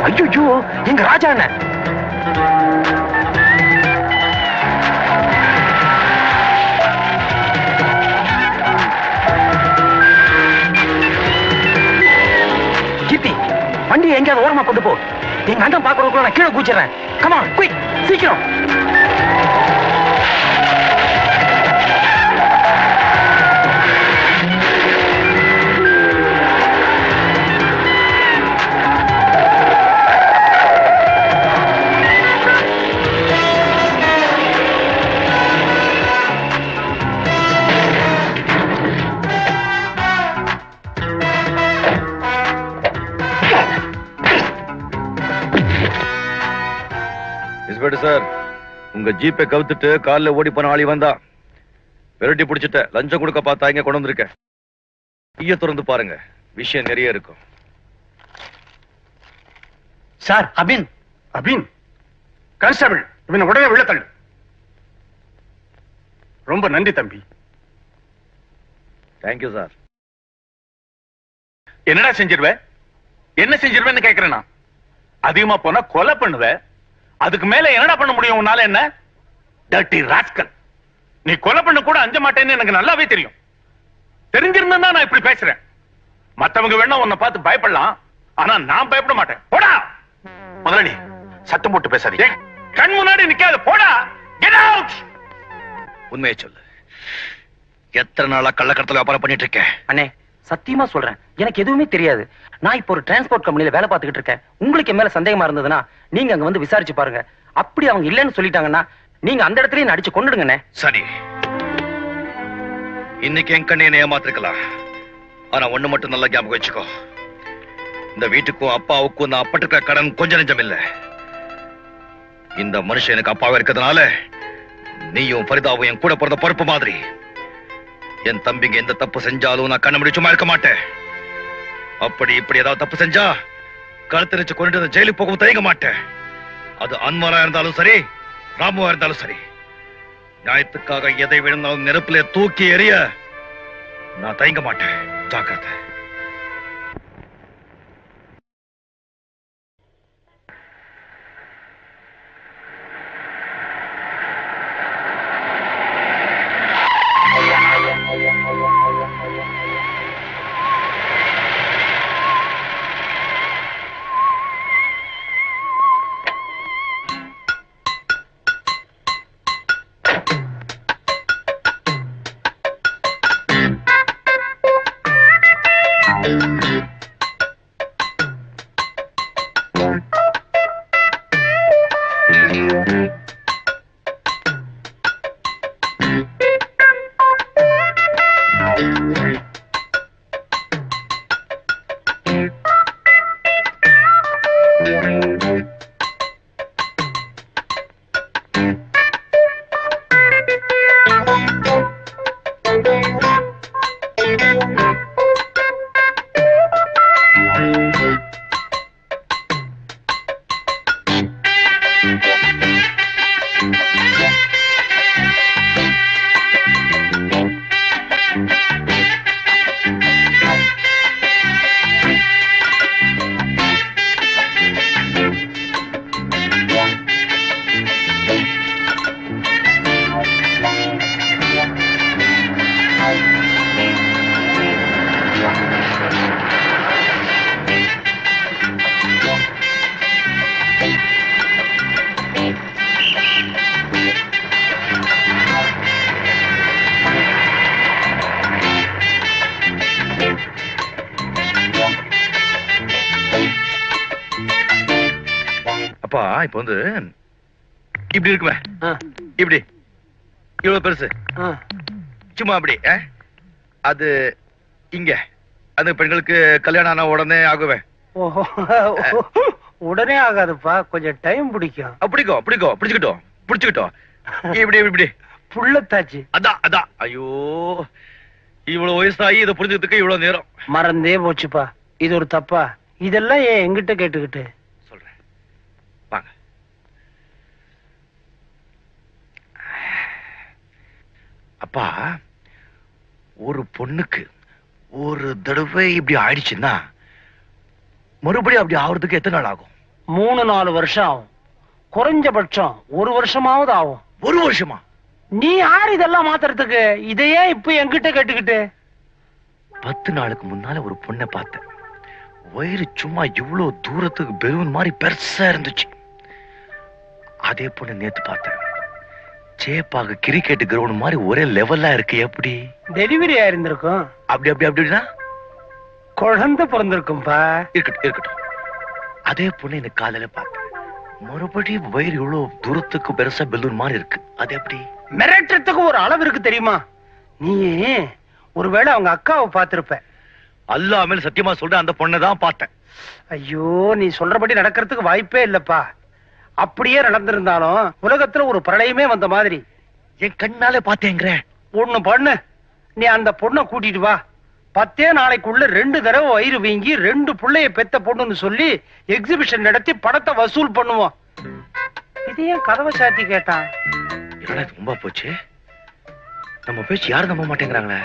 ஐயோ, எங்க ராஜா அண்ணன். கீர்த்தி, வண்டியை எங்கேயாவது ஓரமா கொண்டு போ. எங்க அண்ணன் பாக்குறதுக்குள்ள நான் கீழே கூச்சிடுறேன். கமா குயிக், சீக்கிரம். சார், உங்க ஜீப்பை கவுத்துட்டு கால்ல ஓடி போன ஆளி வந்தா விரட்டி பிடிச்சிட்ட. லஞ்சம் கொடுக்க பார்த்தா இங்க கொண்டு வந்திருக்க. ஈய திறந்து பாருங்க, விஷயம் நிறைய இருக்கும். சார், அபின். அபின் கான்ஸ்டபிள், இவனை உடனே உள்ள தள்ளு. ரொம்ப நன்றி தம்பி. Thank you sir. என்னடா செஞ்சிருவ? என்ன செஞ்சிருவேன்னு கேக்குறேன். அதிகமா போனா கொலை பண்ணுவ. அதுக்கு மேல என்னடா பண்ண முடியும் உன்னால? என்ன டர்ட்டி ராஸ்கல், நீ கொலை பண்ண கூட அஞ்ச மாட்டேன்னு எனக்கு நல்லாவே தெரியும். தெரிஞ்சிருந்தா நான் இப்படி பேசுறேன். மத்தவங்க வேணா உன்னை பார்த்து பயப்படலாம், ஆனா நான் பயப்பட மாட்டேன். போடா முதலாளி, சத்தம் போட்டு பேசாதீங்க. கண் முன்னாடி நிக்காத, போடா. Get out. உண்மையை சொல்லு, எத்தனை நாளா கள்ளக்கடத்தல வியாபாரம் பண்ணிட்டு இருக்கேன்? அண்ணே, சத்தியமா சொல்றேன், எனக்கு எதுவுமே தெரியாது. நான் இப்போ ஒரு டிரான்ஸ்போர்ட் கம்பெனில வேலை பார்த்துக்கிட்டு இருக்கேன். உங்களுக்கு என் மேல சந்தேகமா இருந்ததுன்னா நீங்க அங்க வந்து விசாரிச்சு பாருங்க. அப்படி அவங்க இல்லைன்னு சொல்லிட்டாங்கன்னா நீங்க அந்த இடத்துலயே அடிச்சு கொண்டுடுங்கண்ணே. சரி, இன்னைக்கு என் கண்ணை ஏமாத்திருக்கலாம், ஆனா ஒண்ணு மட்டும் நல்லா ஞாபகம் வச்சுக்கோ. இந்த வீட்டுக்கும் அப்பாவுக்கும் நான் அப்பட்டிருக்க கடன் கொஞ்சம் நெஞ்சம் இல்ல. இந்த மனுஷன் எனக்கு அப்பாவை இருக்கிறதுனால நீயும் பரிதாவும் என் கூட பிறந்த பொறுப்பு மாதிரி. என் தம்பிங்க எந்த தப்பு செஞ்சாலும் நான் கண்ண முடி சும்மா இருக்க மாட்டேன். அப்படி இப்படி ஏதாவது தப்பு செஞ்சா கழுத்தரிச்சு கொண்டு ஜெயிலுக்கு போகவும் தயங்க மாட்டேன். அது அன்வரா இருந்தாலும் சரி, ராமுவா இருந்தாலும் சரி. நியாயத்துக்காக எதை விழுந்தாலும் நெருப்பிலே தூக்கி எறிய நான் தயங்க மாட்டேன். ஜாக்கிரதை. இப்ப வந்து இப்படி இருக்குமே, இப்படி இவ்வளவு பெருசு, சும்மா அப்படி. அது இங்க அந்த பெண்களுக்கு கல்யாணம் ஆன உடனே ஆகுவேன். உடனே ஆகாதுப்பா, கொஞ்சம் டைம் பிடிக்கும். பிடிக்கும் பிடிக்கும், பிடிச்சுக்கிட்டோம் பிடிச்சுக்கிட்டோம். இப்படி இப்படி புள்ளத்தாச்சு. அதான் அதான். ஐயோ, இவ்வளவு வயசாகி இதை புரிஞ்சுக்கிறதுக்கு இவ்வளவு நேரம். மறந்தே போச்சுப்பா, இது ஒரு தப்பா? இதெல்லாம் ஏன் எங்கிட்ட கேட்டுக்கிட்டு? சொல்றேன் வாங்க. அப்பா, ஒரு பொண்ணுக்கு ஒரு தடவை இப்படி ஆயிடுச்சுன்னா மறுபடியும் அப்படி ஆகுறதுக்கு எத்தனை நாள் ஆகும்? 3-4 வருஷம் ஆகும். குறைஞ்சபட்சம் 1 வருஷமாவது ஆகும். 1 வருஷமா? நீ யார் இதெல்லாம் மாத்துறதுக்கு? இதையே இப்ப என்கிட்ட கேட்டுக்கிட்டு? 10 நாளுக்கு முன்னால ஒரு பொண்ணை பார்த்தேன். வயிறு சும்மா இவ்வளவு தூரத்துக்கு பெலூன் மாதிரி பெருசா இருந்துச்சு. அதே பொண்ணு நேத்து பார்த்தேன். சேப்பாக கிரிக்கெட் கிரவுண்ட் மாதிரி ஒரே லெவலா இருக்கு. எப்படி? டெலிவரி ஆயிருந்திருக்கும். அப்படின்னா குழந்தை பிறந்திருக்கும்பா. இருக்கட்டும் இருக்கட்டும். அதே பொண்ணு எனக்கு காலையில பார்த்தேன். மறுபடியும் வயிறு இவ்வளவு தூரத்துக்கு பெருசா பெலூன் மாதிரி இருக்கு. அது எப்படி? மிரட்டத்துக்கு ஒரு அளவு இருக்கு தெரியுமா? நீ ஒருவேளை அவங்க அக்காவை பார்த்திருப்ப. அல்லாஹ் மேல சத்தியமா சொல்றேன், அந்த பொண்ணை தான் பார்த்தேன். ஐயோ, நீ சொல்றபடி நடக்கிறதுக்கு வாய்ப்பே இல்லப்பா. அப்படியே நடந்திருந்தாலும் உலகத்துல ஒரு பிரளயமே வந்த மாதிரி. என் கண்ணாலே பார்த்தேங்கிற. ஒண்ணு பண்ணு, நீ அந்த பொண்ணை கூட்டிட்டு வா. 10 நாளைக்குள்ள 2 தடவை வயிறு வீங்கி 2 புள்ளைய பெத்த பொண்ணுன்னு சொல்லி எக்ஸிபிஷன் நடத்தி படத்தை வசூல் பண்ணுவோம். இது ஏன் கதவை சாத்தி கேட்டான்? என்னடா இது ரொம்ப போச்சு. நம்ம பேச்சு யாரும் நம்ப மாட்டேங்கிறாங்களே.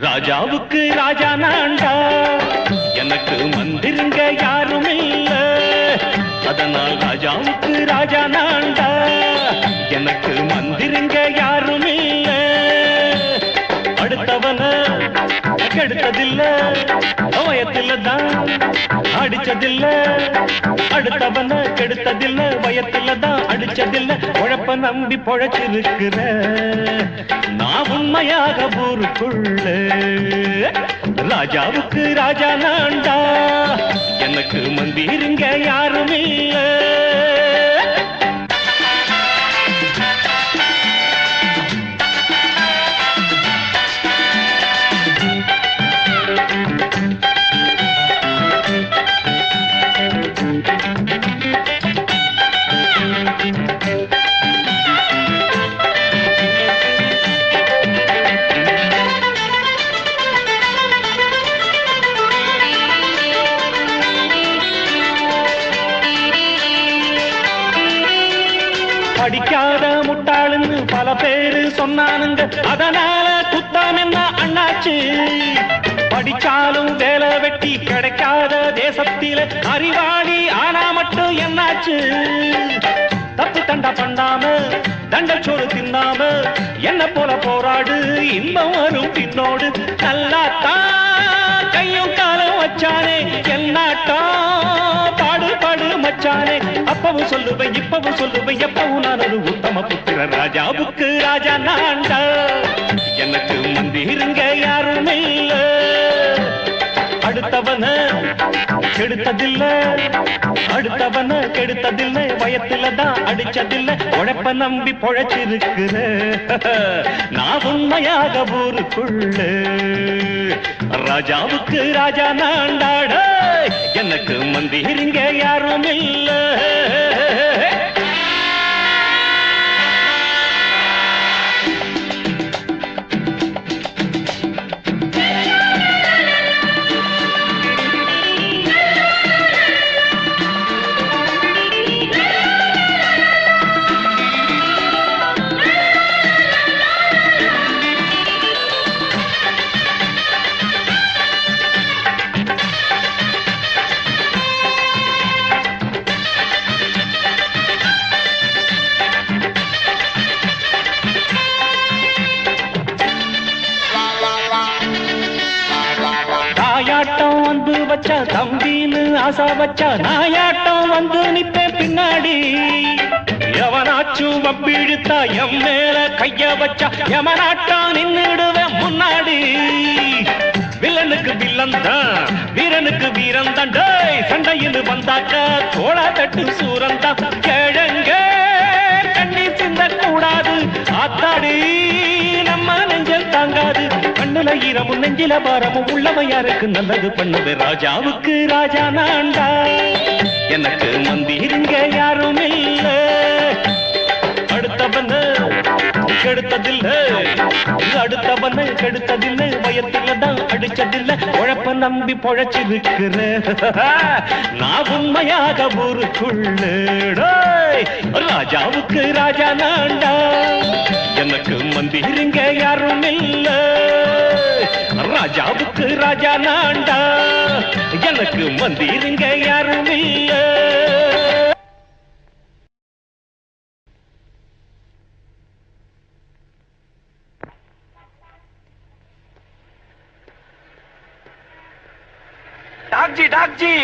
ராஜாவுக்கு ராஜா நான்டா, எனக்கு மந்திருங்க யாரும் இல்ல. அதனால் ராஜாவுக்கு ராஜா நான்டா, எனக்கு மந்திருங்க யாரும் இல்ல. அடுத்தவன கெடுத்ததில்ல, வயத்தில தான் அடிச்சதில்ல. அடுத்தவன கெடுத்ததில்ல, வயத்தில தான் அடிச்சதில்ல. உழப்ப நம்பி பொழைச்சிருக்கிற நான் உண்மையாக ஊருக்குள்ள. ராஜாவுக்கு ராஜா நான்டா, எனக்கு மந்திருங்க யாரும் இல்ல. படிக்காத முட்டாளுன்னு பல பேரு சொன்னானுங்க, அதனால குத்தம் என்ன அண்ணாச்சு? படிச்சாலும் வேலை வெட்டி கிடைக்காத தேசத்தில அறிவாளி ஆனா மட்டும் என்னாச்சு? தப்பு தண்டா பண்ணாம தண்டச்சோறு தின்னாம என்ன போல போராடு, இன்பம் வரும் பின்னோடு. நல்லாத்தான் கையும் காலம் வச்சானே, என்னாட்டா பாடு மச்சானே. அப்பவும் சொல்லுவேன் இப்பவும் சொல்லுவேன், எப்பவும் நான் ஒரு உத்தம புத்திர. ராஜாவுக்கு ராஜா நான்டா, எனக்கு மந்திருங்க யாரும் இல்ல. அடுத்தவன கெடுத்ததில்ல, அடுத்தவன கெடுத்ததில்லை. வயத்தில தான் அடிச்சதில்லை. உழைப்ப நம்பி பொழைச்சிருக்கிற நான் உண்மையாக ஊருக்குள்ள. ராஜாவுக்கு ராஜா நான்டாட, எனக்கு மந்திருங்க யாரும் இல்ல. தாயாட்டம் வந்து வச்சா தம்பின்னு ஆசா வச்சா, நாயாட்டம் வந்து நிப்பேன் பின்னாடி. எவனாச்சும் வம்பிழுத்தா எம் மேல கைய வச்சா, எவனாட்டம் நின்னுடுவேன் முன்னாடி. வில்லனுக்கு வில்லன் தான், வீரனுக்கு வீரன் தான். சண்டையில் வந்தாக்கா தோளா தட்டு சூரன் தான். கிழங்க கண்ணி சிந்த கூடாது, ஆத்தாடி கண்ணுல ஈரமும் நெஞ்சில பாரமும் உள்ளவன் யாருக்கு நல்லது பண்ணது ராஜாவுக்கு ராஜா நான்டா எனக்கு மந்திருங்க யாரும் இல்ல அடுத்தவன கெடுத்ததில்லை அடுத்தவன கெடுத்ததில்லை வயத்தில தான் அடிச்சதில்லை உழப்ப நம்பி பொழைச்சிருக்கிற நான் உண்மையாக ஊருக்குள்ள ராஜாவுக்கு ராஜா நான்டா எனக்கு மந்திருங்க யாரும் இல்ல ராஜாவுக்கு ராஜா நான்டா எனக்கு மந்திருங்க யாரும் இல்ல டாக்ஜி டாக்ஜி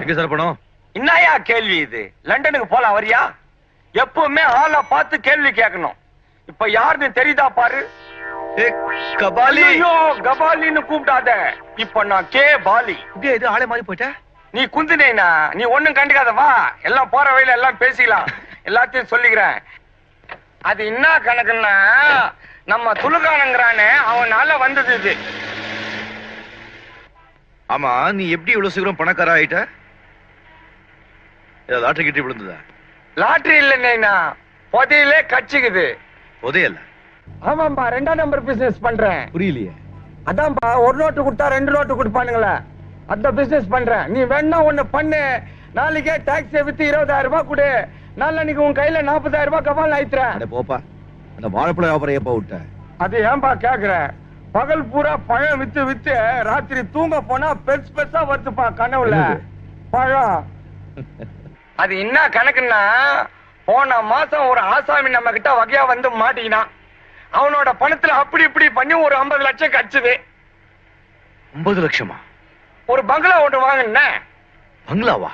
எங்க சார் பணம்? என்னையா கேள்வி இது? லண்டனுக்கு போலாம் வரியா? எப்பவுமே ஆளை பார்த்து கேள்வி கேட்கணும். இப்ப யாருன்னு தெரியுதா பாரு. கபாலி. ஐயோ கபாலின்னு கூப்பிடாத. இப்ப நான் கே பாலி. இது ஆளே மாறி போயிட்ட. நீ குந்தினேனா? நீ ஒண்ணும் கண்டுக்காத வா. எல்லாம் போற வழியில எல்லாம் பேசிக்கலாம். எல்லாத்தையும் சொல்லிக்கிறேன். அது என்ன கணக்குன்னா நம்ம துலுக்கானங்கிறானே அவனால வந்தது இது. ஆமா நீ எப்படி இவ்வளவு சீக்கிரம் பணக்கார ஆயிட்ட? லாட்டரி கிட்டி விழுந்ததா? லாட்டரி இல்லைன்னா புதையிலே கட்சிக்குது. புதையல்ல? ஆமாம்பா 2ஆம் நம்பர் பிசினஸ் பண்றேன். புரியலையே. அதான்பா 1 நோட்டு கொடுத்தா 2 நோட்டு கொடுப்பானுங்களே அந்த பிசினஸ் பண்றேன். நீ வேணா ஒண்ணு பண்ணு. நாளைக்கே டாக்ஸி வித்து 20,000 ரூபாய் கொடு. நாளைக்கு உன் கையில 40,000 ரூபாய் கபால் ஆயிடுறேன். போப்பா. அந்த வாழைப்பழ வியாபாரம் எப்ப விட்ட? அது ஏன்பா கேக்குற? பகல் பூரா பழம் வித்து வித்து ராத்திரி தூங்க போனா பெருசு பெருசா வருதுப்பா கனவுல பழம். அது என்ன கணக்குன்னா போன மாசம் ஒரு ஆசாமி நம்ம கிட்ட வகையா வந்து மாட்டிக்கினான். அவனோட பணத்துல அப்படி இப்படி பண்ணி ஒரு 50 லட்சம் கடிச்சுது. 50 லட்சமா? ஒரு பங்களா ஒன்று வாங்கினேன். பங்களாவா?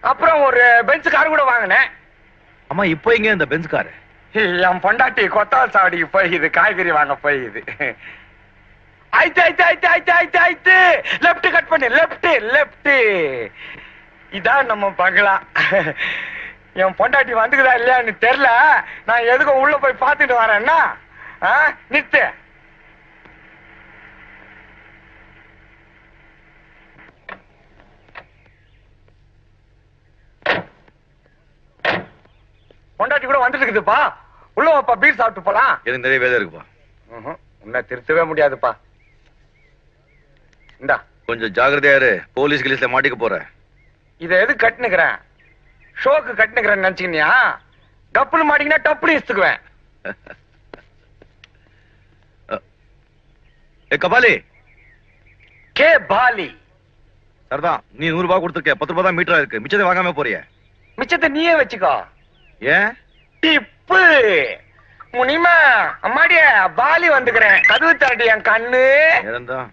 அப்புறம் ஒரு பெஞ்ச் கார் கூட வாங்கினேன். அம்மா இப்போ எங்க இந்த பெஞ்ச் கார்? என் பொண்டாட்டி கொத்தால் சாவடிக்கு போய் இது காய்கறி வாங்க போய் இது ஆயிட்டு ஆயிட்டு ஆயிட்டு ஆயிட்டு ஆயிட்டு ஆயிட்டு லெப்ட் கட் பண்ணு லெப்ட் லெப்ட். இதான் நம்ம பங்களா. என் பொண்டாட்டி வந்துக்குதா இல்லையான்னு தெரியல. நான் எதுக்கும் உள்ள போய் பார்த்துட்டு வரேன்னா நிறுத்து. பொண்டாட்டி கூட வந்துட்டு இருக்குதுப்பா. உள்ள வாப்பா பீர் சாப்பிட்டு போலாம். எனக்கு நிறைய வேலை இருக்குப்பா. உன்னை திருத்தவே முடியாதுப்பா. இந்தா கொஞ்சம் ஜாகிரதையா இரு. போலீஸ் கிலீஸ்ல மாட்டிக்க போற. இத எது கட்டுனுக்கிறேன்? ஷோக்கு கட்டுனுக்கிறேன்னு நினைச்சுக்கினியா? கப்புனு மாட்டிக்கினா டப்புனு இசுக்குவேன். கபாலி. கே பாலி. சரிதான். நீ 100 ரூபாய் கொடுத்துருக்க. 10 ரூபாய் தான் மீட்டரா இருக்கு. மிச்சத்தை வாங்காம போறிய? மிச்சத்தை நீயே வச்சுக்கோ. ஏன்? டிப்பு முனிமா அம்மாடிய பாலி வந்துக்கிறேன். கதவு தரடி என் கண்ணு. இறந்தான்.